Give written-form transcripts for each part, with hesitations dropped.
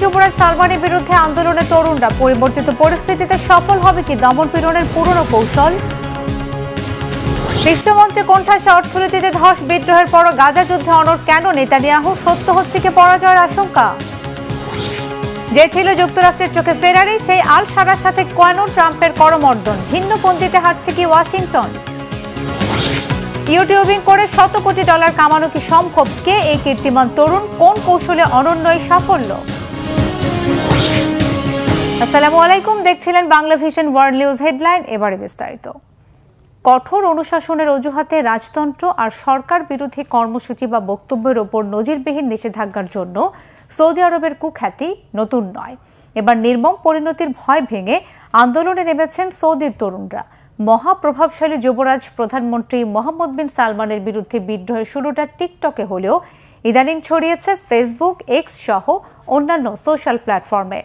যুবরাজ সালমানের বিরুদ্ধে আন্দোলনে তরুণরা, পরিবর্তিত পরিস্থিতিতে সফল হবে কি দমন-পীড়নের পুরনো কৌশল? বিশ্বমঞ্চে কোণঠাসা অর্থনীতিতে ধস, বিদ্রোহের পরও গাজা যুদ্ধে অনড় কেন নেতানিয়াহু? সত্য হচ্ছে কি পরাজয়ের আশঙ্কা? যে ছিল যুক্তরাষ্ট্রের চোখে ফেরারি, সেই আল সারার সাথে কেন ট্রাম্পের করমর্দন? ভিন্ন পন্থীতে হাঁটছে কি ওয়াশিংটন? ইউটিউবিং করে $100 কোটি কামানো কি সম্ভব? কে এই কীর্তিমান তরুণ? কোন কৌশলে অনন্য এই সাফল্য? আসসালামু আলাইকুম, দেখছিলেন Bangla vision world news headline. এবারে বিস্তারিত। কঠোর অনুশাসনের অজুহাতে রাজতন্ত্র আর সরকার বিরোধী কর্মসূচি বা বক্তব্যের ওপর নজিরবিহীন নিষেধাজ্ঞার জন্য সৌদি আরবের কুখ্যাতি নতুন নয়। এবার নির্মম পরিণতির ভয় ভেঙে আন্দোলনে নেমেছেন সৌদির তরুণরা। মহাপ্রভাবশালী যুবরাজ প্রধানমন্ত্রী মোহাম্মদ বিন সালমানের বিরুদ্ধে বিদ্রোহের শুরুটা টিকটকে হলেও ইদানিং ছড়িয়েছে ফেসবুক, এক্স সহ অন্যান্য সোশ্যাল প্ল্যাটফর্মে।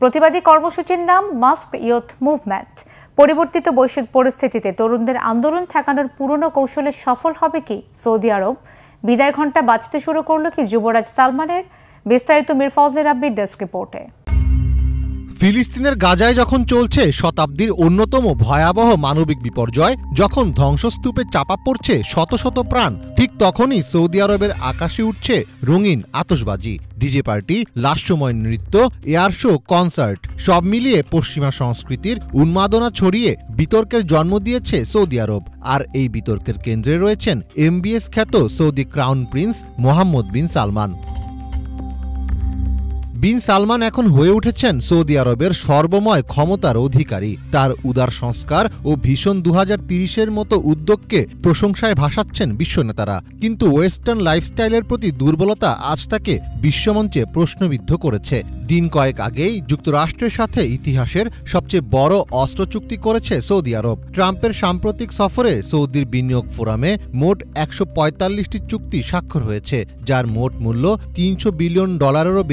প্রতিবাদী কর্মসূচির নাম মাস্ক ইয়ুথ মুভমেন্ট। পরিবর্তিত বৈশ্বিক পরিস্থিতিতে তরুণদের আন্দোলন ঠেকানোর পুরনো কৌশলে সফল হবে কি সৌদি আরব? বিদায় ঘণ্টা বাজতে শুরু করলো কি যুবরাজ সালমানের? বিস্তারিত মীর ফজলে রাব্বির ডেস্ক রিপোর্টে। ফিলিস্তিনের গাজায় যখন চলছে শতাব্দীর অন্যতম ভয়াবহ মানবিক বিপর্যয়, যখন ধ্বংসস্তূপে চাপা পড়ছে শত শত প্রাণ, ঠিক তখনই সৌদি আরবের আকাশে উঠছে রঙিন আতশবাজি, ডিজে পার্টি, লাস্যময় নৃত্য, এয়ার শো, কনসার্ট, সব মিলিয়ে পশ্চিমা সংস্কৃতির উন্মাদনা ছড়িয়ে বিতর্কের জন্ম দিয়েছে সৌদি আরব। আর এই বিতর্কের কেন্দ্রে রয়েছেন MBS খ্যাত সৌদি ক্রাউন প্রিন্স মোহাম্মদ বিন সালমান। বিন সালমান এখন হয়ে উঠেছেন সৌদি আরবের সর্বময় ক্ষমতার অধিকারী। তার উদার সংস্কার ও ভীষণ 2030-এর মতো উদ্যোগকে প্রশংসায় ভাসাচ্ছেন বিশ্বনেতারা। কিন্তু ওয়েস্টার্ন লাইফস্টাইলের প্রতি দুর্বলতা আজ তাকে বিশ্বমঞ্চে প্রশ্নবিদ্ধ করেছে। দিন কয়েক আগেই যুক্তরাষ্ট্রের সাথে ইতিহাসের সবচেয়ে বড় অস্ত্র চুক্তি করেছে সৌদি আরব। ট্রাম্পের সাম্প্রতিক সফরে সৌদির বিনিয়োগ ফোরামে মোট 145টি চুক্তি স্বাক্ষর হয়েছে, যার মোট মূল্য $300 বিলিয়ন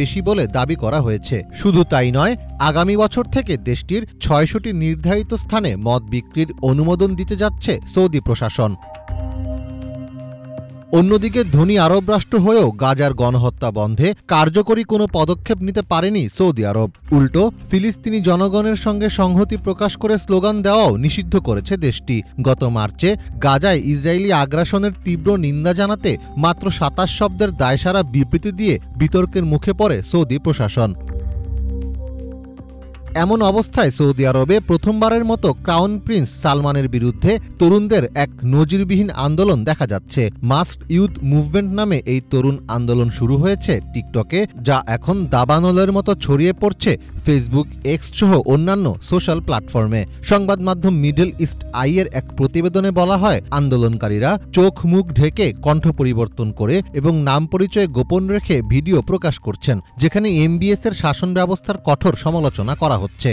বেশি বলে দাবি করা হয়েছে। শুধু তাই নয়, আগামী বছর থেকে দেশটির 600টি নির্ধারিত স্থানে মদ বিক্রির অনুমোদন দিতে যাচ্ছে সৌদি প্রশাসন। অন্যদিকে ধনী আরব রাষ্ট্র হয়েও গাজার গণহত্যা বন্ধে কার্যকরী কোনো পদক্ষেপ নিতে পারেনি সৌদি আরব। উল্টো ফিলিস্তিনি জনগণের সঙ্গে সংহতি প্রকাশ করে স্লোগান দেওয়াও নিষিদ্ধ করেছে দেশটি। গত মার্চে গাজায় ইসরায়েলি আগ্রাসনের তীব্র নিন্দা জানাতে মাত্র 27 শব্দের দায়সারা বিবৃতি দিয়ে বিতর্কের মুখে পড়ে সৌদি প্রশাসন। এমন অবস্থায় সৌদি আরবে প্রথমবারের মতো ক্রাউন প্রিন্স সালমানের বিরুদ্ধে তরুণদের এক নজিরবিহীন আন্দোলন দেখা যাচ্ছে। মাস্ক ইয়ুথ মুভমেন্ট নামে এই তরুণ আন্দোলন শুরু হয়েছে টিকটকে, যা এখন দাবানলের মতো ছড়িয়ে পড়ছে ফেসবুক, এক্স সহ অন্যান্য সোশ্যাল প্ল্যাটফর্মে। সংবাদ মাধ্যম মিডল ইস্ট আইয়ের এক প্রতিবেদনে বলা হয়, আন্দোলনকারীরা চোখ মুখ ঢেকে কণ্ঠ পরিবর্তন করে এবং নাম পরিচয় গোপন রেখে ভিডিও প্রকাশ করছেন, যেখানে MBS এর শাসন ব্যবস্থার কঠোর সমালোচনা করা হচ্ছে।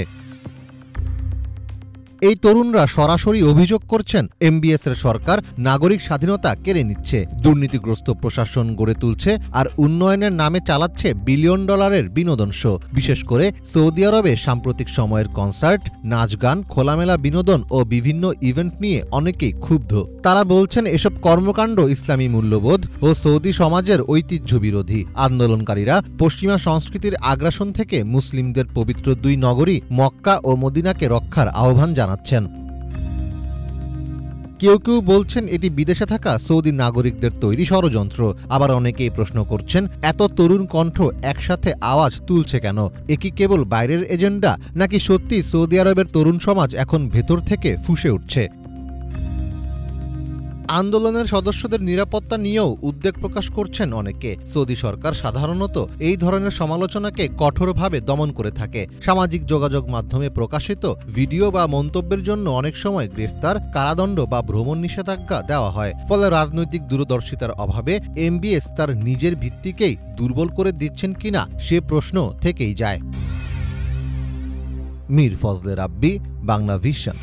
এই তরুণরা সরাসরি অভিযোগ করছেন MBS এর সরকার নাগরিক স্বাধীনতা কেড়ে নিচ্ছে, দুর্নীতিগ্রস্ত প্রশাসন গড়ে তুলছে আর উন্নয়নের নামে চালাচ্ছে $1 বিলিয়ন বিনোদন শো। বিশেষ করে সৌদি আরবে সাম্প্রতিক সময়ের কনসার্ট, নাচ গান, খোলামেলা বিনোদন ও বিভিন্ন ইভেন্ট নিয়ে অনেকেই ক্ষুব্ধ। তারা বলছেন এসব কর্মকাণ্ড ইসলামী মূল্যবোধ ও সৌদি সমাজের ঐতিহ্য বিরোধী। আন্দোলনকারীরা পশ্চিমা সংস্কৃতির আগ্রাসন থেকে মুসলিমদের পবিত্র 2 নগরী মক্কা ও মদিনাকে রক্ষার আহ্বান জানাচ্ছেন। কেউ কেউ বলছেন এটি বিদেশে থাকা সৌদি নাগরিকদের তৈরি ষড়যন্ত্র। আবার অনেকেই প্রশ্ন করছেন, এত তরুণ কণ্ঠ একসাথে আওয়াজ তুলছে কেন? এ কি কেবল বাইরের এজেন্ডা, নাকি সত্যি সৌদি আরবের তরুণ সমাজ এখন ভেতর থেকে ফুঁসে উঠছে? আন্দোলনের সদস্যদের নিরাপত্তা নিয়েও উদ্বেগ প্রকাশ করছেন অনেকে। সৌদি সরকার সাধারণত এই ধরনের সমালোচনাকে কঠোরভাবে দমন করে থাকে। সামাজিক যোগাযোগ মাধ্যমে প্রকাশিত ভিডিও বা মন্তব্যের জন্য অনেক সময় গ্রেফতার, কারাদণ্ড বা ভ্রমণ নিষেধাজ্ঞা দেওয়া হয়। ফলে রাজনৈতিক দূরদর্শিতার অভাবে MBS তার নিজের ভিত্তিকেই দুর্বল করে দিচ্ছেন কিনা সে প্রশ্ন থেকেই যায়। মীর ফজলে রাব্বি, বাংলা ভিশন।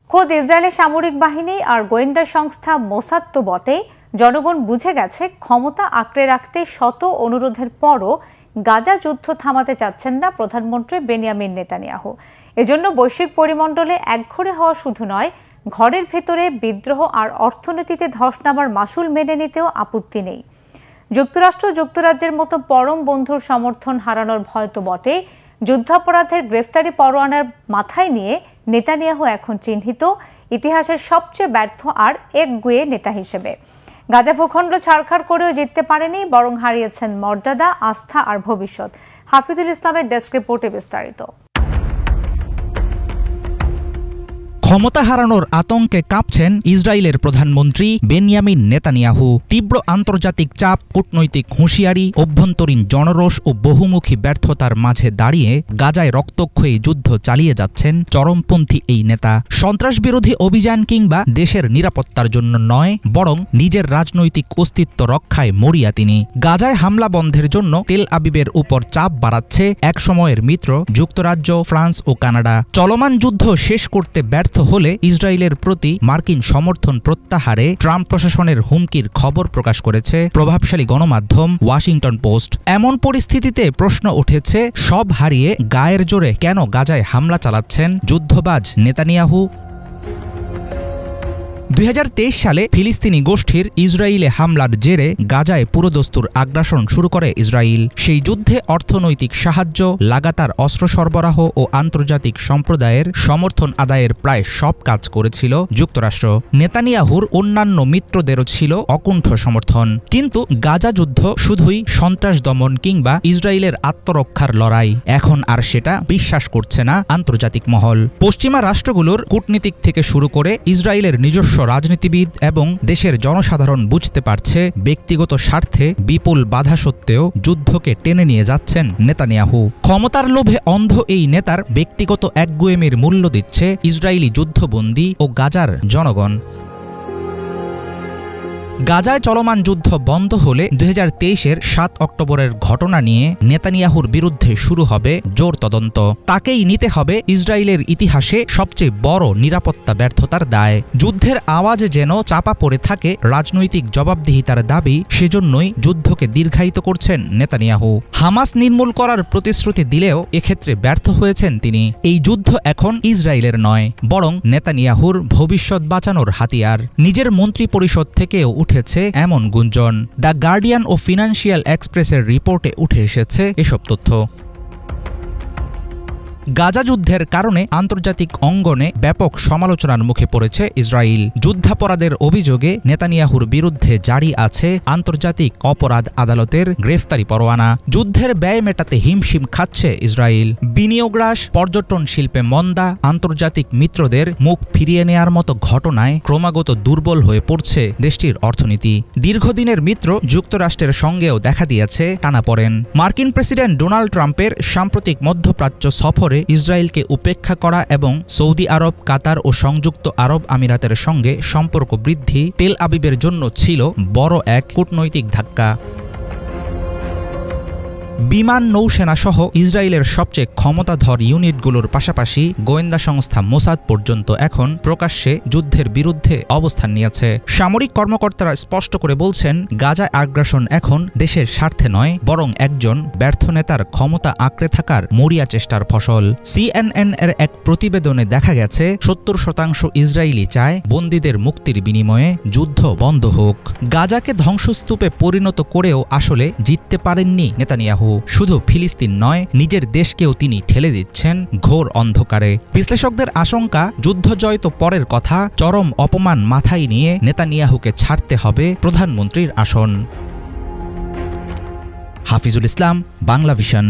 খোদ ইসরায়েলের সামরিক বাহিনী আর গোয়েন্দা সংস্থা মোসাদ তো বটেই, জনগণ বুঝে গেছে ক্ষমতা আঁকড়ে রাখতে শত অনুরোধের পরও গাজা যুদ্ধ থামাতে চাচ্ছেন না প্রধানমন্ত্রী বেনিয়ামিন নেতানিয়াহু। এজন্য বৈশ্বিক পরিমণ্ডলে একঘরে হওয়া শুধু নয়, ঘরের ভেতরে বিদ্রোহ আর অর্থনীতিতে ধস নামার মাসুল মেনে নিতেও আপত্তি নেই। যুক্তরাষ্ট্র যুক্তরাজ্যের মতো পরম বন্ধুর সমর্থন হারানোর ভয় তো বটেই, যুদ্ধাপরাধের গ্রেফতারি পরোয়ানার মাথায় নিয়ে নেতানিয়াহু এখন চিহ্নিত ইতিহাসের সবচেয়ে ব্যর্থ আর একগুঁয়ে নেতা হিসেবে। গাজা ভূখণ্ড ছাড়খাড় করেও জিততে পারেনি, বরং হারিয়েছেন মর্যাদা, আস্থা আর ভবিষ্যৎ। হাফিজুল ইসলামের ডেস্ক রিপোর্টে বিস্তারিত। ক্ষমতা হারানোর আতঙ্কে কাঁপছেন ইসরায়েলের প্রধানমন্ত্রী বেনিয়ামিন নেতানিয়াহু। তীব্র আন্তর্জাতিক চাপ, কূটনৈতিক হুঁশিয়ারি, অভ্যন্তরীণ জনরোষ ও বহুমুখী ব্যর্থতার মাঝে দাঁড়িয়ে গাজায় রক্তক্ষয়ী যুদ্ধ চালিয়ে যাচ্ছেন চরমপন্থী এই নেতা। সন্ত্রাসবিরোধী অভিযান কিংবা দেশের নিরাপত্তার জন্য নয়, বরং নিজের রাজনৈতিক অস্তিত্ব রক্ষায় মরিয়া তিনি। গাজায় হামলা বন্ধের জন্য তেল আবিবের উপর চাপ বাড়াচ্ছে একসময়ের মিত্র যুক্তরাজ্য, ফ্রান্স ও কানাডা। চলমান যুদ্ধ শেষ করতে ব্যর্থ হলে ইসরায়েলের প্রতি মার্কিন সমর্থন প্রত্যাহারে ট্রাম্প প্রশাসনের হুমকির খবর প্রকাশ করেছে প্রভাবশালী গণমাধ্যম ওয়াশিংটন পোস্ট। এমন পরিস্থিতিতে প্রশ্ন উঠেছে, সব হারিয়ে গায়ের জোরে কেন গাজায় হামলা চালাচ্ছেন যুদ্ধবাজ নেতানিয়াহু? 2023 সালে ফিলিস্তিনি গোষ্ঠীর ইসরায়েলে হামলার জেরে গাজায় পুরোদস্তুর আগ্রাসন শুরু করে ইসরায়েল। সেই যুদ্ধে অর্থনৈতিক সাহায্য, লাগাতার অস্ত্র সরবরাহ ও আন্তর্জাতিক সম্প্রদায়ের সমর্থন আদায়ের প্রায় সব কাজ করেছিল যুক্তরাষ্ট্র। নেতানিয়াহুর অন্যান্য মিত্রদেরও ছিল অকুণ্ঠ সমর্থন। কিন্তু গাজা যুদ্ধ শুধুই সন্ত্রাস দমন কিংবা ইসরায়েলের আত্মরক্ষার লড়াই, এখন আর সেটা বিশ্বাস করছে না আন্তর্জাতিক মহল। পশ্চিমা রাষ্ট্রগুলোর কূটনীতিক থেকে শুরু করে ইসরায়েলের নিজস্ব রাজনীতিবিদ এবং দেশের জনসাধারণ বুঝতে পারছে, ব্যক্তিগত স্বার্থে বিপুল বাধা সত্ত্বেও যুদ্ধকে টেনে নিয়ে যাচ্ছেন নেতানিয়াহু। ক্ষমতার লোভে অন্ধ এই নেতার ব্যক্তিগত একগুঁয়েমির মূল্য দিচ্ছে ইসরায়েলি যুদ্ধবন্দী ও গাজার জনগণ। গাজায় চলমান যুদ্ধ বন্ধ হলে 2023-এর 7 অক্টোবরের ঘটনা নিয়ে নেতানিয়াহুর বিরুদ্ধে শুরু হবে জোর তদন্ত। তাকেই নিতে হবে ইসরায়েলের ইতিহাসে সবচেয়ে বড় নিরাপত্তা ব্যর্থতার দায়। যুদ্ধের আওয়াজে যেন চাপা পড়ে থাকে রাজনৈতিক জবাবদিহিতার দাবি, সেজন্যই যুদ্ধকে দীর্ঘায়িত করছেন নেতানিয়াহু। হামাস নির্মূল করার প্রতিশ্রুতি দিলেও এক্ষেত্রে ব্যর্থ হয়েছেন তিনি। এই যুদ্ধ এখন ইসরায়েলের নয়, বরং নেতানিয়াহুর ভবিষ্যৎ বাঁচানোর হাতিয়ার। নিজের মন্ত্রী পরিষদ থেকেও উঠেছে এমন গুঞ্জন। দ্য গার্ডিয়ান ও ফিনান্সিয়াল এক্সপ্রেসের রিপোর্টে উঠে এসেছে এসব তথ্য। গাজা যুদ্ধের কারণে আন্তর্জাতিক অঙ্গনে ব্যাপক সমালোচনার মুখে পড়েছে ইসরায়েল। যুদ্ধাপরাধের অভিযোগে নেতানিয়াহুর বিরুদ্ধে জারি আছে আন্তর্জাতিক অপরাধ আদালতের গ্রেফতারি পরোয়ানা। যুদ্ধের ব্যয় মেটাতে হিমশিম খাচ্ছে ইসরায়েল। বিনিয়োগ হ্রাস, পর্যটন শিল্পে মন্দা, আন্তর্জাতিক মিত্রদের মুখ ফিরিয়ে নেয়ার মতো ঘটনায় ক্রমাগত দুর্বল হয়ে পড়ছে দেশটির অর্থনীতি। দীর্ঘদিনের মিত্র যুক্তরাষ্ট্রের সঙ্গেও দেখা দিয়েছে টানাপোড়েন। মার্কিন প্রেসিডেন্ট ডোনাল্ড ট্রাম্পের সাম্প্রতিক মধ্যপ্রাচ্য সফরে ইসরায়েলকে উপেক্ষা করা এবং সৌদি আরব, কাতার ও সংযুক্ত আরব আমিরাতের সঙ্গে সম্পর্ক বৃদ্ধি তেল আবিবের জন্য ছিল বড় এক কূটনৈতিক ধাক্কা। বিমান, নৌসেনা সহ ইসরায়েলের সবচেয়ে ক্ষমতাধর ইউনিটগুলোর পাশাপাশি গোয়েন্দা সংস্থা মোসাদ পর্যন্ত এখন প্রকাশ্যে যুদ্ধের বিরুদ্ধে অবস্থান নিয়েছে। সামরিক কর্মকর্তারা স্পষ্ট করে বলছেন, গাজায় আগ্রাসন এখন দেশের স্বার্থে নয়, বরং একজন ব্যর্থ নেতার ক্ষমতা আঁকড়ে থাকার মরিয়া চেষ্টার ফসল। CNN এর এক প্রতিবেদনে দেখা গেছে 70% ইসরায়েলি চায় বন্দীদের মুক্তির বিনিময়ে যুদ্ধ বন্ধ হোক। গাজাকে ধ্বংসস্তূপে পরিণত করেও আসলে জিততে পারেননি নেতানিয়াহু। শুধু ফিলিস্তিন নয়, নিজের দেশকেও তিনি ঠেলে দিচ্ছেন ঘোর অন্ধকারে। বিশ্লেষকদের আশঙ্কা, যুদ্ধ জয় তো পরের কথা, চরম অপমান মাথায় নিয়ে নেতানিয়াহুকে ছাড়তে হবে প্রধানমন্ত্রীর আসন। হাফিজুল ইসলাম, বাংলা ভিশন।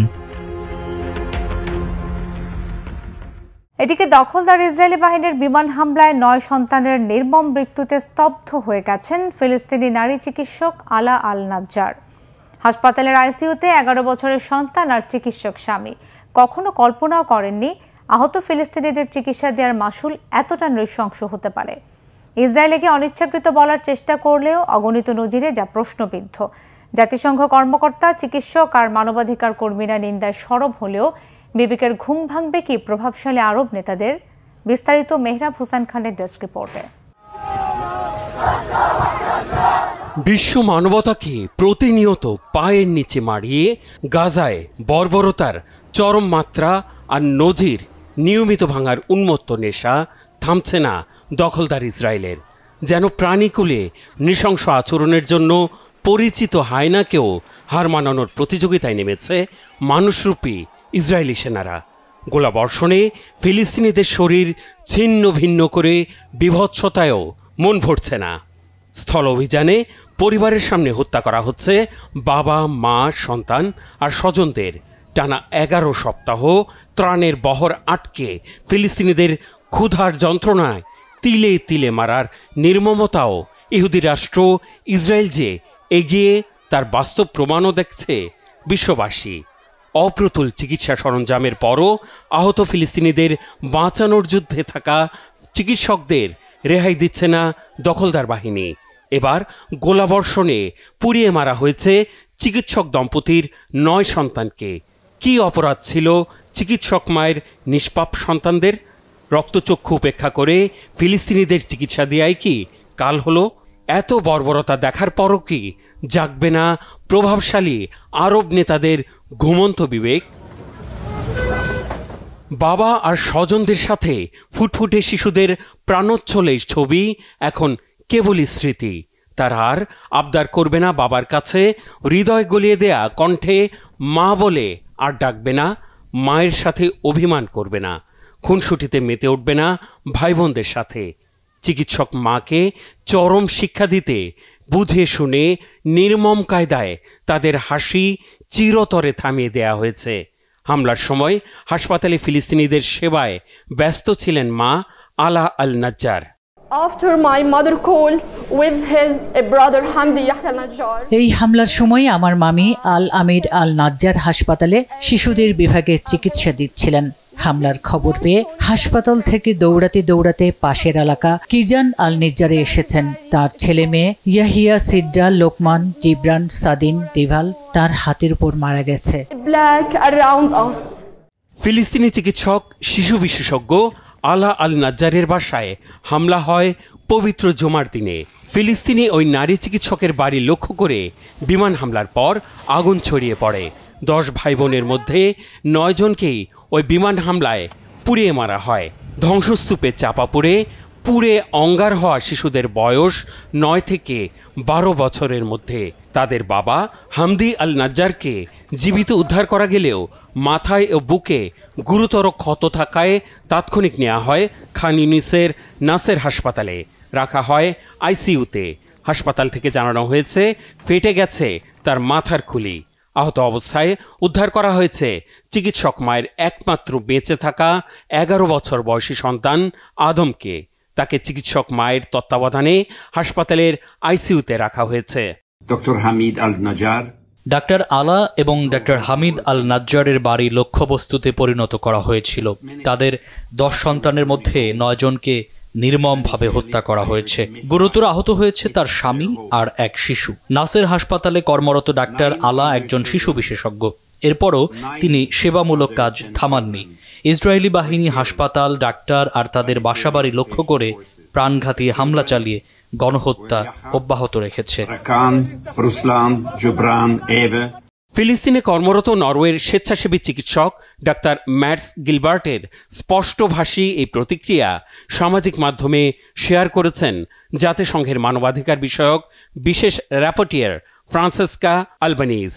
এদিকে দখলদার ইসরায়েলি বাহিনীর বিমান হামলায় 9 সন্তানের নির্মম মৃত্যুতে স্তব্ধ হয়ে গেছেন ফিলিস্তিনি নারী চিকিৎসক আলা আল নাজ্জার। হাসপাতালের আইসিইউতে 11 বছরের সন্তান আর চিকিৎসক স্বামী কখনো কল্পনাও করেননি আহত ফিলিস্তিনিদের চিকিৎসা দেওয়ার মাসুল এতটা নৃশংস হতে পারে। ইসরায়েলকে অনিচ্ছাকৃত বলার চেষ্টা করলেও অগণিত নজিরে যা প্রশ্নবিদ্ধ। জাতিসংঘ কর্মকর্তা, চিকিৎসক আর মানবাধিকার কর্মীরা নিন্দায় সরব হলেও বিবেকের ঘুম ভাঙবে কি প্রভাবশালী আরব নেতাদের? বিস্তারিত মেহরাব হোসেন খানের ডেস্ক রিপোর্টে। বিশ্ব মানবতাকে প্রতিনিয়ত পায়ের নিচে মারিয়ে গাজায় বর্বরতার চরম মাত্রা আর নজির নিয়মিত ভাঙার উন্মত্ত নেশা থামছে না দখলদার ইসরায়েলের। যেন প্রাণীকুলে নৃশংস আচরণের জন্য পরিচিত হায়নাকেও হার মানানোর প্রতিযোগিতায় নেমেছে মানুষরূপী ইসরায়েলি সেনারা। গোলাবর্ষণে ফিলিস্তিনিদের শরীর ছিন্ন ভিন্ন করে বিভৎসতায়ও মন ভরছে না। স্থল অভিযানে পরিবারের সামনে হত্যা করা হচ্ছে বাবা, মা, সন্তান আর স্বজনদের। টানা 11 সপ্তাহ ত্রাণের বহর আটকে ফিলিস্তিনিদের ক্ষুধার যন্ত্রণায় তিলে তিলে মারার নির্মমতাও ইহুদি রাষ্ট্র ইসরায়েল যে এগিয়ে তার বাস্তব প্রমাণও দেখছে বিশ্ববাসী। অপ্রতুল চিকিৎসা সরঞ্জামের পরও আহত ফিলিস্তিনিদের বাঁচানোর যুদ্ধে থাকা চিকিৎসকদের রেহাই দিচ্ছে না দখলদার বাহিনী। এবার গোলাবর্ষণে পুড়িয়ে মারা হয়েছে চিকিৎসক দম্পতির 9 সন্তানকে। কি অপরাধ ছিল চিকিৎসক মায়ের নিষ্পাপ সন্তানদের? রক্তচক্ষু উপেক্ষা করে ফিলিস্তিনিদের চিকিৎসা দেয়াই কি কাল হলো? এত বর্বরতা দেখার পরও কি জাগবে না প্রভাবশালী আরব নেতাদের ঘুমন্ত বিবেক? বাবা আর স্বজনদের সাথে ফুটফুটে শিশুদের প্রাণোচ্ছলে ছবি এখন কেবলই স্মৃতি। তারা আর আবদার করবে না বাবার কাছে, হৃদয় গলিয়ে দেয়া কণ্ঠে মা বলে আর ডাকবে না, মায়ের সাথে অভিমান করবে না, খুনসুটিতে মেতে উঠবে না ভাই বোনদের সাথে। চিকিৎসক মাকে চরম শিক্ষা দিতে বুঝে শুনে নির্মম কায়দায় তাদের হাসি চিরতরে থামিয়ে দেয়া হয়েছে। হামলার সময় হাসপাতালে ফিলিস্তিনিদের সেবায় ব্যস্ত ছিলেন মা আলা আল নাজ্জার। After my mother call with his brother Hamdi Yahya Najjar. এই হামলার সময় আমার মামি আল আমির আল নাজ্জার হাসপাতালে শিশুদের বিভাগে চিকিৎসা দিচ্ছিলেন। হামলার খবর পেয়ে হাসপাতাল থেকে দৌড়াতে দৌড়াতে পাশের এলাকা কিজান আল নিজ্জারে এসেছেন। তার ছেলে মেয়ে ইয়াহিয়া, সিদ্রা, লোকমান, জিব্রান, সাদিন, দিভাল তার হাতের উপর মারা গেছে। ফিলিস্তিনি চিকিৎসক শিশু বিশেষজ্ঞ আলা আল নাজ্জারের বাসায় হামলা হয় পবিত্র জুমার দিনে। ফিলিস্তিনি ওই নারী চিকিৎসকের বাড়ি লক্ষ্য করে বিমান হামলার পর আগুন ছড়িয়ে পড়ে। 10 ভাই বোনের মধ্যে 9 জনকেই ওই বিমান হামলায় পুড়িয়ে মারা হয়। ধ্বংসস্তূপে চাপা পড়ে পুড়ে অঙ্গার হওয়া শিশুদের বয়স 9 থেকে 12 বছরের মধ্যে। তাদের বাবা হামদি আল নাজ্জারকে জীবিত উদ্ধার করা গেলেও মাথায় ও বুকে গুরুতর ক্ষত থাকায় তাৎক্ষণিক নেওয়া হয় খান ইউনিসের নাসের হাসপাতালে, রাখা হয় আইসিইউতে। হাসপাতাল থেকে জানানো হয়েছে ফেটে গেছে তার মাথার খুলি। আহত অবস্থায় উদ্ধার করা হয়েছে চিকিৎসক মায়ের একমাত্র বেঁচে থাকা 11 বছর বয়সী সন্তান আদমকে। তাকে চিকিৎসক মায়ের তত্ত্বাবধানে হাসপাতালের আইসিইউতে রাখা হয়েছে। ডক্টর হামিদ আল নাজ্জার, ডাক্তার আলা এবং ডাক্তার হামিদ আল নাজ্জারের বাড়ি লক্ষ্যবস্তুতে পরিণত করা হয়েছিল। তাদের 10 সন্তানের মধ্যে 9 জনকে নির্মমভাবে হত্যা করা হয়েছে। গুরুতর আহত হয়েছে তার স্বামী আর এক শিশু। নাসের হাসপাতালে কর্মরত ডাক্তার আলা একজন শিশু বিশেষজ্ঞ। এরপরও তিনি সেবামূলক কাজ থামাননি। ইসরায়েলি বাহিনী হাসপাতাল, ডাক্তার আর তাদের বাসাবাড়ি লক্ষ্য করে প্রাণঘাতী হামলা চালিয়ে গণহত্যা অব্যাহত রেখেছে। ফিলিস্তিনে কর্মরত নরওয়ের স্বেচ্ছাসেবী চিকিৎসক ডাক্তার ম্যাটস গিলবার্টের স্পষ্টভাষী এই প্রতিক্রিয়া সামাজিক মাধ্যমে শেয়ার করেছেন জাতিসংঘের মানবাধিকার বিষয়ক বিশেষ র্যাপোর্টিয়ার ফ্রান্সেসকা আলবানিজ।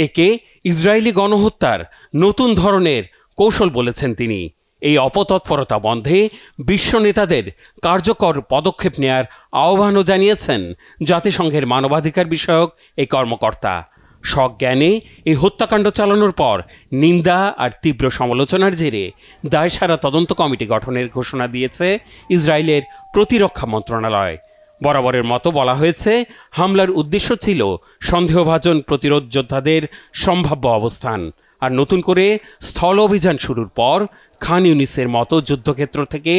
একে ইসরায়েলি গণহত্যার নতুন ধরনের কৌশল বলেছেন তিনি। এই অপতৎপরতা বন্ধে বিশ্ব নেতাদের কার্যকর পদক্ষেপ নেয়ার আহ্বানও জানিয়েছেন জাতিসংঘের মানবাধিকার বিষয়ক এই কর্মকর্তা। সজ্ঞানে এই হত্যাকাণ্ড চালানোর পর নিন্দা আর তীব্র সমালোচনার জেরে দায়সারা তদন্ত কমিটি গঠনের ঘোষণা দিয়েছে ইসরায়েলের প্রতিরক্ষা মন্ত্রণালয়। বরাবরের মতো বলা হয়েছে হামলার উদ্দেশ্য ছিল সন্দেহভাজন প্রতিরোধ যোদ্ধাদের সম্ভাব্য অবস্থান। আর নতুন করে স্থল অভিযান শুরুর পর খান ইউনিসের মতো যুদ্ধক্ষেত্র থেকে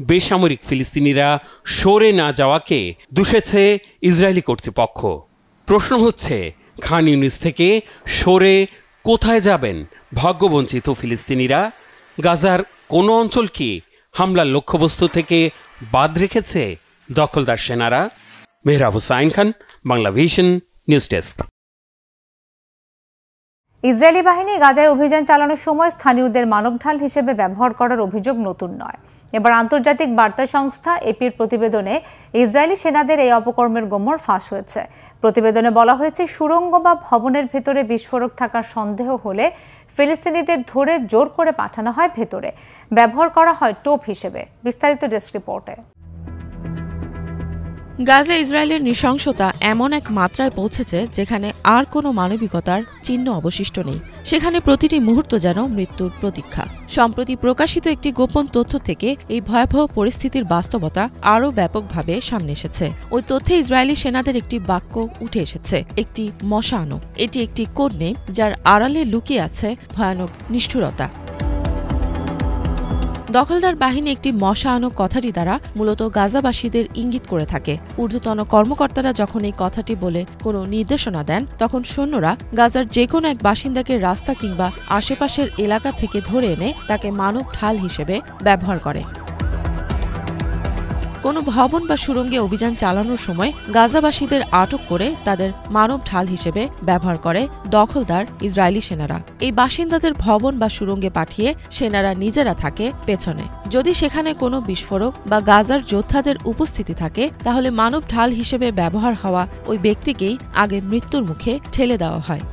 বেসামরিক ফিলিস্তিনিরা সরে না যাওয়াকে দুষেছে ইসরায়েলি কর্তৃপক্ষ। প্রশ্ন হচ্ছে, খান ইউনিস থেকে সরে কোথায় যাবেন ভাগ্যবঞ্চিত ফিলিস্তিনিরা? গাজার কোনো অঞ্চল কি হামলার লক্ষ্যবস্তু থেকে বাদ রেখেছে দখলদার সেনারা? Mehrab Hussain Khan, Bangla Vision, news desk. Israeli বাহিনী গাজায় অভিযান চালানোর সময় স্থানীয়দের মানবঢাল হিসেবে ব্যবহার করার অভিযোগ নতুন নয়। এবার আন্তর্জাতিক বার্তা সংস্থা এপির প্রতিবেদনে ইসরায়েলি সেনাদের এই অপকর্মের গোমর ফাঁস হয়েছে। প্রতিবেদনে বলা হয়েছে, সুড়ঙ্গ বা ভবনের ভেতরে বিস্ফোরক থাকার সন্দেহ হলে ফিলিস্তিনিদের ধরে জোর করে পাঠানো হয় ভেতরে। ব্যবহার করা হয় টোপ হিসেবে। বিস্তারিত ডেস্ক রিপোর্টে। গাজা ইসরায়েলের নৃশংসতা এমন এক মাত্রায় পৌঁছেছে যেখানে আর কোনো মানবিকতার চিহ্ন অবশিষ্ট নেই। সেখানে প্রতিটি মুহূর্ত যেন মৃত্যুর প্রতীক্ষা। সম্প্রতি প্রকাশিত একটি গোপন তথ্য থেকে এই ভয়াবহ পরিস্থিতির বাস্তবতা আরও ব্যাপকভাবে সামনে এসেছে। ওই তথ্যে ইসরায়েলি সেনাদের একটি বাক্য উঠে এসেছে, একটি মশানো। এটি একটি কোড নেম যার আড়ালে লুকিয়ে আছে ভয়ানক নিষ্ঠুরতা। দখলদার বাহিনী একটি মশানো কথাটি দ্বারা মূলত গাজাবাসীদের ইঙ্গিত করে থাকে। ঊর্ধ্বতন কর্মকর্তারা যখন এই কথাটি বলে কোনো নির্দেশনা দেন, তখন সৈন্যরা গাজার যে কোনো এক বাসিন্দাকে রাস্তা কিংবা আশেপাশের এলাকা থেকে ধরে এনে তাকে মানব ঢাল হিসেবে ব্যবহার করে। কোনো ভবন বা সুড়ঙ্গে অভিযান চালানোর সময় গাজাবাসীদের আটক করে তাদের মানব ঢাল হিসেবে ব্যবহার করে দখলদার ইসরায়েলি সেনারা। এই বাসিন্দাদের ভবন বা সুড়ঙ্গে পাঠিয়ে সেনারা নিজেরা থাকে পেছনে। যদি সেখানে কোনো বিস্ফোরক বা গাজার যোদ্ধাদের উপস্থিতি থাকে, তাহলে মানব ঢাল হিসেবে ব্যবহার হওয়া ওই ব্যক্তিকেই আগে মৃত্যুর মুখে ঠেলে দেওয়া হয়।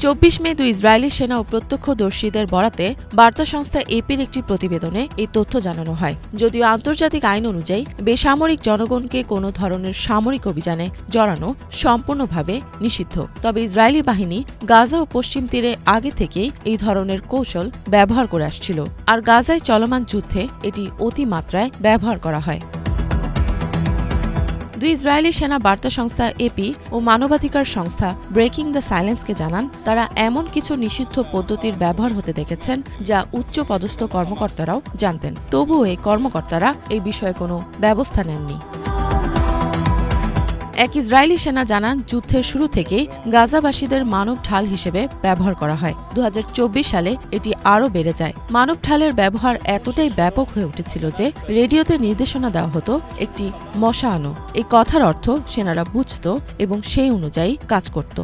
২৪ মে ২ ইসরায়েলি সেনা ও প্রত্যক্ষদর্শীদের বরাতে বার্তা সংস্থা এপির একটি প্রতিবেদনে এই তথ্য জানানো হয়। যদিও আন্তর্জাতিক আইন অনুযায়ী বেসামরিক জনগণকে কোনো ধরনের সামরিক অভিযানে জড়ানো সম্পূর্ণভাবে নিষিদ্ধ, তবে ইসরায়েলি বাহিনী গাজা ও পশ্চিম তীরে আগে থেকেই এই ধরনের কৌশল ব্যবহার করে আসছিল, আর গাজায় চলমান যুদ্ধে এটি অতিমাত্রায় ব্যবহার করা হয়। দুই ইসরায়েলি সেনা বার্তা সংস্থা এপি ও মানবাধিকার সংস্থা ব্রেকিং দ্য সাইলেন্সকে জানান, তারা এমন কিছু নিষিদ্ধ পদ্ধতির ব্যবহার হতে দেখেছেন যা উচ্চ পদস্থ কর্মকর্তারাও জানতেন। তবুও এই কর্মকর্তারা এই বিষয়ে কোনো ব্যবস্থা নেননি। এক ইসরায়েলি সেনা জানান, যুদ্ধের শুরু থেকেই গাজাবাসীদের মানব ঢাল হিসেবে ব্যবহার করা হয়। ২০২৪ সালে এটি আরও বেড়ে যায়। মানব ঢালের ব্যবহার এতটাই ব্যাপক হয়ে উঠেছিল যে রেডিওতে নির্দেশনা দেওয়া হতো একটি মশা আনো। এই কথার অর্থ সেনারা বুঝত এবং সেই অনুযায়ী কাজ করত।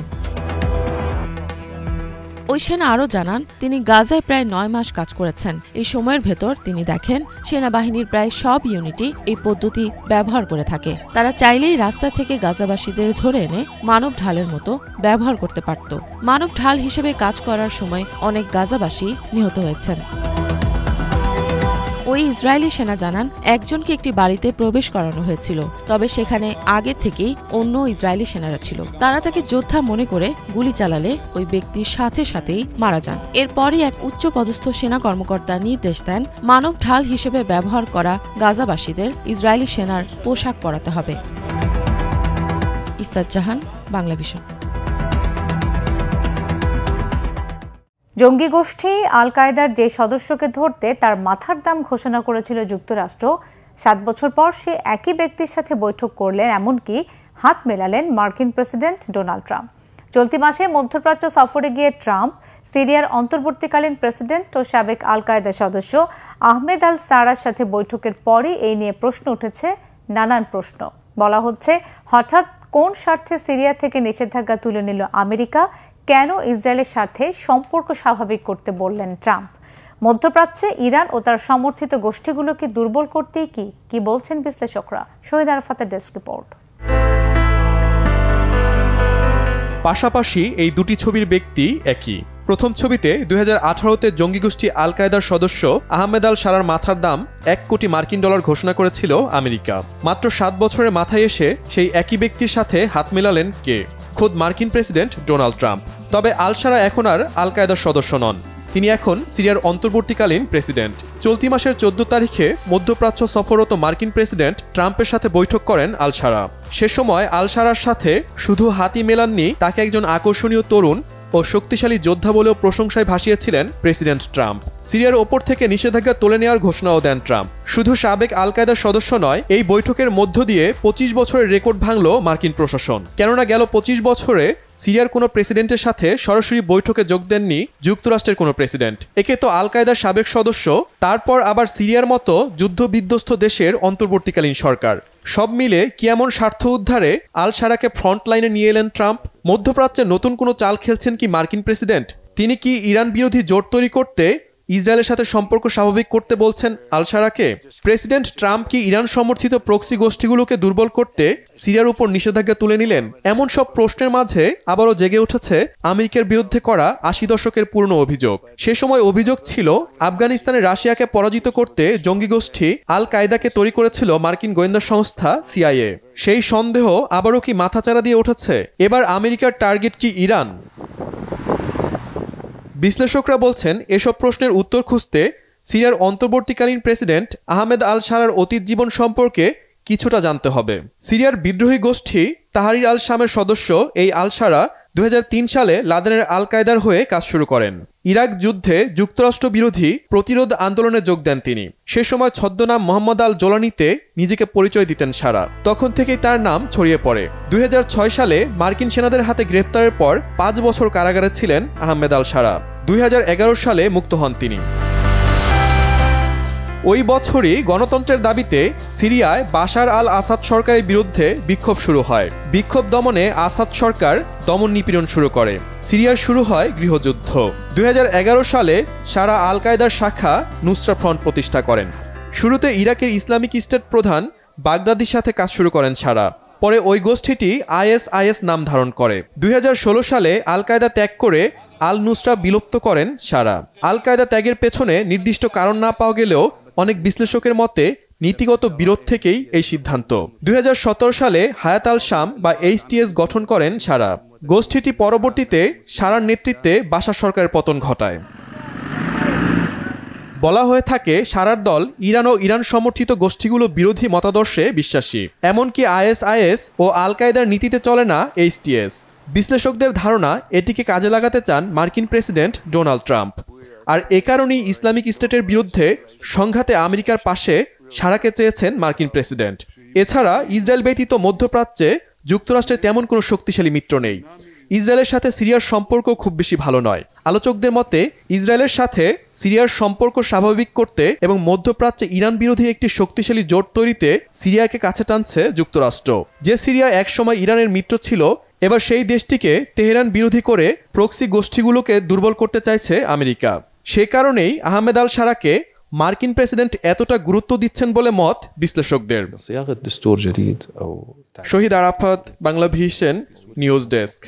ওই সেনা আরও জানান, তিনি গাজায় প্রায় ৯ মাস কাজ করেছেন। এই সময়ের ভেতর তিনি দেখেন সেনাবাহিনীর প্রায় সব ইউনিটই এই পদ্ধতি ব্যবহার করে থাকে। তারা চাইলেই রাস্তা থেকে গাজাবাসীদের ধরে এনে মানব ঢালের মতো ব্যবহার করতে পারত। মানব ঢাল হিসেবে কাজ করার সময় অনেক গাজাবাসী নিহত হয়েছেন। ওই ইসরায়েলি সেনা জানান, একজনকে একটি বাড়িতে প্রবেশ করানো হয়েছিল, তবে সেখানে আগে থেকেই অন্য ইসরায়েলি সেনারা ছিল। তারা তাকে যোদ্ধা মনে করে গুলি চালালে ওই ব্যক্তির সাথে সাথেই মারা যান। এরপরই এক উচ্চপদস্থ সেনা কর্মকর্তা নির্দেশ দেন, মানব ঢাল হিসেবে ব্যবহার করা গাজাবাসীদের ইসরায়েলি সেনার পোশাক পরাতে হবে। ইফাত জাহান, বাংলা ভিশন। জঙ্গি গোষ্ঠী আল কায়েদার যে সদস্যকে ধরতে তার মাথার দাম ঘোষণা করেছিল যুক্তরাষ্ট্র, 7 বছর পর সে একই ব্যক্তির সাথে বৈঠক করলেন, এমনকি হাত মেলালেন মার্কিন প্রেসিডেন্ট ডোনাল্ড ট্রাম্প। চলতি মাসে মধ্যপ্রাচ্য সফরে গিয়ে ট্রাম্প সিরিয়ার অন্তর্বর্তীকালীন প্রেসিডেন্ট ও সাবেক আল কায়েদা সদস্য আহমেদ আল সারার সাথে বৈঠকের পরই এই নিয়ে প্রশ্ন উঠেছে, নানান প্রশ্ন। বলা হচ্ছে, হঠাৎ কোন স্বার্থে সিরিয়া থেকে নিষেধাজ্ঞা তুলে নিল আমেরিকা? কেন ইসরায়েলের সাথে সম্পর্ক স্বাভাবিক করতে বললেন ট্রাম্প? মধ্যপ্রাচ্যে ইরান ও তার সমর্থিত গোষ্ঠীগুলোকে দুর্বল করতেই কি বলছেন বিশ্লেষকরা? শহীদ আরাফাতের ডেস্ক রিপোর্ট। পাশাপাশি এই দুটি ছবির ব্যক্তি একই। প্রথম ছবিতে 2018-তে জঙ্গি গোষ্ঠী আল কায়েদার সদস্য আহমেদ আল সারার মাথার দাম $1 কোটি ঘোষণা করেছিল আমেরিকা। মাত্র 7 বছরের মাথায় এসে সেই একই ব্যক্তির সাথে হাত মেলালেন কে? খোদ মার্কিন প্রেসিডেন্ট ডোনাল্ড ট্রাম্প। তবে আল সারা এখন আর আল কায়েদার সদস্য নন, তিনি এখন সিরিয়ার অন্তর্বর্তীকালীন প্রেসিডেন্ট। চলতি মাসের 14 তারিখে মধ্যপ্রাচ্য সফররত মার্কিন প্রেসিডেন্ট ট্রাম্পের সাথে বৈঠক করেন আল সারা। সে সময় আল সারার সাথে শুধু হাতই মেলাননি, তাকে একজন আকর্ষণীয় তরুণ ও শক্তিশালী যোদ্ধা বলেও প্রশংসায় ভাসিয়েছিলেন প্রেসিডেন্ট ট্রাম্প। সিরিয়ার ওপর থেকে নিষেধাজ্ঞা তুলে নেওয়ার ঘোষণাও দেন ট্রাম্প। শুধু সাবেক আল কায়েদার সদস্য নয়, এই বৈঠকের মধ্য দিয়ে 25 বছরের রেকর্ড ভাঙল মার্কিন প্রশাসন। কেননা গেল 25 বছরে সিরিয়ার কোনো প্রেসিডেন্টের সাথে সরাসরি বৈঠকে যোগ দেননি যুক্তরাষ্ট্রের কোনো প্রেসিডেন্ট। একে তো আল কায়েদার সাবেক সদস্য, তারপর আবার সিরিয়ার মতো যুদ্ধবিধ্বস্ত দেশের অন্তর্বর্তীকালীন সরকার। সব মিলে কি এমন স্বার্থ উদ্ধারে আল সারাকে ফ্রন্ট লাইনে নিয়ে এলেন ট্রাম্প? মধ্যপ্রাচ্যে নতুন কোনো চাল খেলছেন কি মার্কিন প্রেসিডেন্ট? তিনি কি ইরান বিরোধী জোট তৈরি করতে ইসরায়েলের সাথে সম্পর্ক স্বাভাবিক করতে বলছেন আল শারাকে? প্রেসিডেন্ট ট্রাম্প কি ইরান সমর্থিত প্রক্সি গোষ্ঠীগুলোকে দুর্বল করতে সিরিয়ার উপর নিষেধাজ্ঞা তুলে নিলেন? এমন সব প্রশ্নের মাঝে আবারও জেগে উঠেছে আমেরিকার বিরুদ্ধে করা ৮০ দশকের পুরনো অভিযোগ। সে সময় অভিযোগ ছিল আফগানিস্তানে রাশিয়াকে পরাজিত করতে জঙ্গি গোষ্ঠী আল কায়দাকে তৈরি করেছিল মার্কিন গোয়েন্দা সংস্থা সিআইএ। সেই সন্দেহ আবারও কি মাথাচাড়া দিয়ে উঠেছে? এবার আমেরিকার টার্গেট কি ইরান? বিশ্লেষকরা বলছেন এসব প্রশ্নের উত্তর খুঁজতে সিরিয়ার অন্তর্বর্তীকালীন প্রেসিডেন্ট আহমেদ আল শারার অতীত জীবন সম্পর্কে কিছুটা জানতে হবে। সিরিয়ার বিদ্রোহী গোষ্ঠী তাহরির আল শামের সদস্য এই আল শারা 2003 সালে লাদেনের আল কায়দার হয়ে কাজ শুরু করেন। ইরাক যুদ্ধে যুক্তরাষ্ট্র বিরোধী প্রতিরোধ আন্দোলনে যোগ দেন তিনি। সে সময় ছদ্মনাম মোহাম্মদ আল জোলানিতে নিজেকে পরিচয় দিতেন শারা। তখন থেকেই তার নাম ছড়িয়ে পড়ে। 2006 সালে মার্কিন সেনাদের হাতে গ্রেফতারের পর 5 বছর কারাগারে ছিলেন আহমেদ আল শারা। 2011 সালে মুক্ত হন তিনি। ওই বছরই গণতন্ত্রের দাবিতে সিরিয়ায় বাশার আল আসাদ সরকারের বিরুদ্ধে বিক্ষোভ শুরু হয়। বিক্ষোভ দমনে আসাদ সরকার দমন নিপীড়ন শুরু করে। সিরিয়ার শুরু হয় গৃহযুদ্ধ। 2011 সালে শারা আল কায়দার শাখা নুসরা ফ্রন্ট প্রতিষ্ঠা করেন। শুরুতে ইরাকের ইসলামিক স্টেট প্রধান বাগদাদির সাথে কাজ শুরু করেন শারা। পরে ওই গোষ্ঠীটি আইএসআইএস নাম ধারণ করে। 2016 সালে আল কায়দা ত্যাগ করে আল নুসরা বিলুপ্ত করেন শারা। আল কায়দা ত্যাগের পেছনে নির্দিষ্ট কারণ না পাওয়া গেলেও অনেক বিশ্লেষকের মতে নীতিগত বিরোধ থেকেই এই সিদ্ধান্ত। 2017 সালে হায়াত আল শাম বা এইচটিএস গঠন করেন শারা। গোষ্ঠীটি পরবর্তীতে শারার নেতৃত্বে বাশার সরকারের পতন ঘটায়। বলা হয়ে থাকে শারার দল ইরান ও ইরান সমর্থিত গোষ্ঠীগুলো বিরোধী মতাদর্শে বিশ্বাসী। এমনকি আইএসআইএস ও আল কায়দার নীতিতে চলে না এইচটিএস। বিশ্লেষকদের ধারণা এটিকে কাজে লাগাতে চান মার্কিন প্রেসিডেন্ট ডোনাল্ড ট্রাম্প। আর এ কারণেই ইসলামিক স্টেটের বিরুদ্ধে সংঘাতে আমেরিকার পাশে শারাকে চেয়েছেন মার্কিন প্রেসিডেন্ট। এছাড়া ইসরায়েল ব্যতীত মধ্যপ্রাচ্যে যুক্তরাষ্ট্রের তেমন কোনো শক্তিশালী মিত্র নেই। ইসরায়েলের সাথে সিরিয়ার সম্পর্ক খুব বেশি ভালো নয়। আলোচকদের মতে ইসরায়েলের সাথে সিরিয়ার সম্পর্ক স্বাভাবিক করতে এবং মধ্যপ্রাচ্যে ইরান বিরোধী একটি শক্তিশালী জোট তৈরিতে সিরিয়াকে কাছে টানছে যুক্তরাষ্ট্র। যে সিরিয়া একসময় ইরানের মিত্র ছিল, এবার সেই দেশটিকে তেহরান বিরোধী করে প্রক্সি গোষ্ঠীগুলোকে দুর্বল করতে চাইছে আমেরিকা। সে কারণেই আহমেদ আল শারাকে মার্কিন প্রেসিডেন্ট এতটা গুরুত্ব দিচ্ছেন বলে মত বিশ্লেষকদের। Shahid Arafat, Bangla Vision, news desk.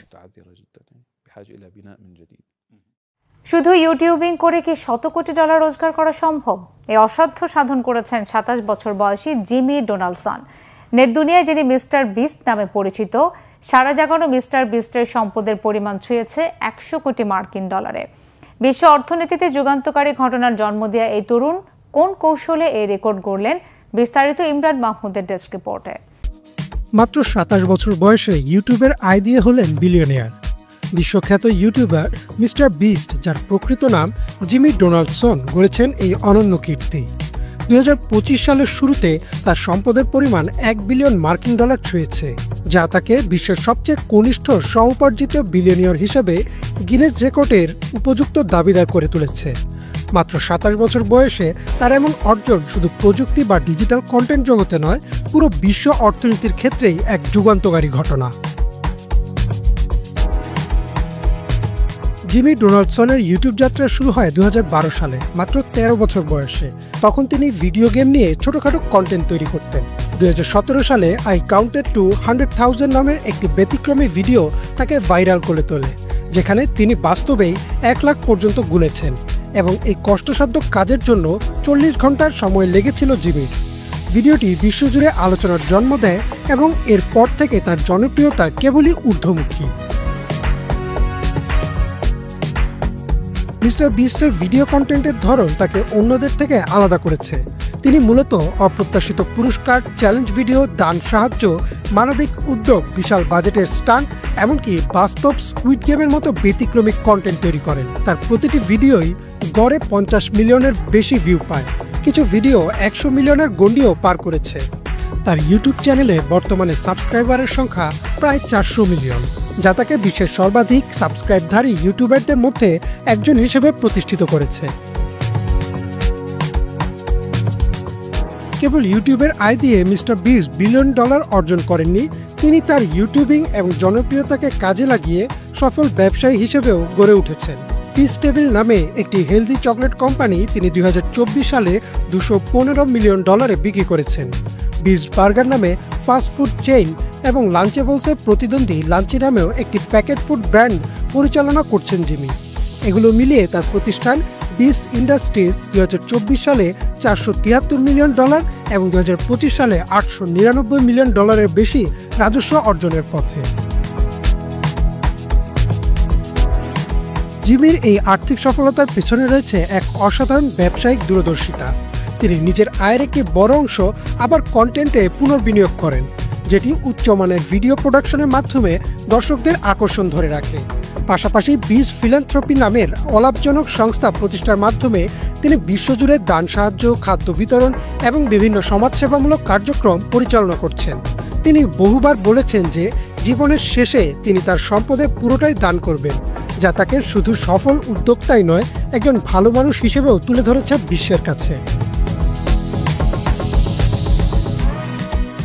শুধু ইউটিউবিং করে কি $100 কোটি রোজগার করা সম্ভব? এই অসাধ্য সাধন করেছেন 27 বছর বয়সী জিমি ডোনাল্ডসন। নেট দুনিয়ায় যিনি মিস্টার বিস্ট নামে পরিচিত, সারা জাগানো মিস্টার বিস্টের সম্পদের পরিমাণ ছুঁয়েছে $100 কোটি। বিশ্ব অর্থনীতিতে যুগান্তকারী ঘটনার জন্ম দেওয়া এই তরুণ কোন কৌশলে এই রেকর্ড গড়লেন? বিস্তারিত ইমরান মাহমুদের ডেস্ক রিপোর্টে। মাত্র 27 বছর বয়সে ইউটিউবের আয় দিয়ে হলেন বিলিয়নিয়ার। বিশ্বখ্যাত ইউটিউবার মিস্টার বিস্ট, যার প্রকৃত নাম জিমি ডোনাল্ডসন, গড়েছেন এই অনন্য কীর্তি। 2025 সালের শুরুতে তার সম্পদের পরিমাণ $1 বিলিয়ন ছুঁয়েছে, যা তাকে বিশ্বের সবচেয়ে কনিষ্ঠ স্ব-উপার্জিত বিলিয়নিয়ার হিসেবে গিনেস রেকর্ডের উপযুক্ত দাবিদার করে তুলেছে। মাত্র 27 বছর বয়সে তার এমন অর্জন শুধু প্রযুক্তি বা ডিজিটাল কন্টেন্ট জগতে নয়, পুরো বিশ্ব অর্থনীতির ক্ষেত্রেই এক যুগান্তকারী ঘটনা। জিমি ডোনাল্ডসনের ইউটিউব যাত্রা শুরু হয় 2012 সালে, মাত্র 13 বছর বয়সে। তখন তিনি ভিডিও গেম নিয়ে ছোটখাটো কন্টেন্ট তৈরি করতেন। 2017 সালে আই কাউন্টেড টু 100,000 নামের একটি ব্যতিক্রমী ভিডিও তাকে ভাইরাল করে তোলে, যেখানে তিনি বাস্তবেই 1 লাখ পর্যন্ত গুনেছেন। এবং এই কষ্টসাধ্য কাজের জন্য 40 ঘন্টার সময় লেগেছিল জিমির। ভিডিওটি বিশ্বজুড়ে আলোচনার জন্ম দেয় এবং এরপর থেকে তার জনপ্রিয়তা কেবলই ঊর্ধ্বমুখী। মিস্টার বিস্টের ভিডিও কন্টেন্টের ধরন তাকে অন্যদের থেকে আলাদা করেছে। তিনি মূলত অপ্রত্যাশিত পুরস্কার, চ্যালেঞ্জ ভিডিও, দান সাহায্য, মানবিক উদ্যোগ, বিশাল বাজেটের স্টান্ট, এমনকি বাস্তব স্কুইড গেমের মতো ব্যতিক্রমী কন্টেন্ট তৈরি করেন। তার প্রতিটি ভিডিওই গড়ে 50 মিলিয়নের বেশি ভিউ পায়। কিছু ভিডিও 100 মিলিয়নের গণ্ডিও পার করেছে। তার ইউটিউব চ্যানেলে বর্তমানে সাবস্ক্রাইবারের সংখ্যা প্রায় 400 মিলিয়ন, যা তাকে বিশ্বের সর্বাধিক সাবস্ক্রাইবধারী ইউটিউবারদের মধ্যে একজন হিসেবে প্রতিষ্ঠিত করেছে। কেবল ইউটিউবের আয় দিয়ে মিস্টার বিস্ট $1 বিলিয়ন অর্জন করেননি, তিনি তার ইউটিউবিং এবং জনপ্রিয়তাকে কাজে লাগিয়ে সফল ব্যবসায়ী হিসেবেও গড়ে উঠেছেন। ফিস্টেবল নামে একটি হেলদি চকলেট কোম্পানি তিনি 2024 সালে $215 মিলিয়ন বিক্রি করেছেন। বিস্ট বার্গার নামে ফাস্ট ফুড চেইন এবং লাঞ্চেবলসের প্রতিদ্বন্দ্বী লাঞ্চি নামেও একটি প্যাকেট ফুড ব্র্যান্ড পরিচালনা করছেন জিমি। এগুলো মিলিয়ে তার প্রতিষ্ঠান বিস্ট ইন্ডাস্ট্রিজ 2024 সালে $473 মিলিয়ন এবং 2025 সালে $899 মিলিয়ন বেশি রাজস্ব অর্জনের পথে। জিমির এই আর্থিক সফলতার পেছনে রয়েছে এক অসাধারণ ব্যবসায়িক দূরদর্শিতা। তিনি নিজের আয়ের একটি বড় অংশ আবার কন্টেন্টে পুনর্বিনিয়োগ করেন, যেটি উচ্চমানের ভিডিও প্রোডাকশনের মাধ্যমে দর্শকদের আকর্ষণ ধরে রাখে। পাশাপাশি বিস্ট ফিলান্থ্রপি নামের অলাভজনক সংস্থা প্রতিষ্ঠার মাধ্যমে তিনি বিশ্বজুড়ে দান সাহায্য, খাদ্য বিতরণ এবং বিভিন্ন সমাজসেবামূলক কার্যক্রম পরিচালনা করছেন। তিনি বহুবার বলেছেন যে জীবনের শেষে তিনি তার সম্পদের পুরোটাই দান করবেন, যা তাকে শুধু সফল উদ্যোক্তাই নয়, একজন ভালো মানুষ হিসেবেও তুলে ধরেছে বিশ্বের কাছে।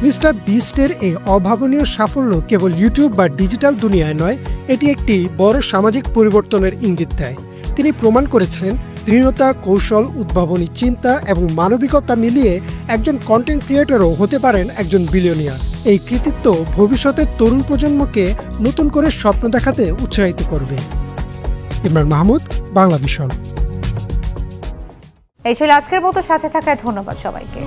মিস্টার বিস্টের এই অভাবনীয় সাফল্য কেবল ইউটিউব বা ডিজিটাল দুনিয়ায় নয়, এটি একটি বড় সামাজিক পরিবর্তনের ইঙ্গিত দেয়। তিনি প্রমাণ করেছেন দৃঢ়তা, কৌশল, উদ্ভাবনী চিন্তা এবং মানবিকতা মিলিয়ে একজন কন্টেন্ট ক্রিয়েটরও হতে পারেন একজন বিলিয়নিয়ার। এই কৃতিত্ব ভবিষ্যতের তরুণ প্রজন্মকে নতুন করে স্বপ্ন দেখাতে উৎসাহিত করবে। ইমরান মাহমুদ, বাংলা ভিশন। এই ছিল আজকের মতো, সাথে থাকায় ধন্যবাদ সবাইকে।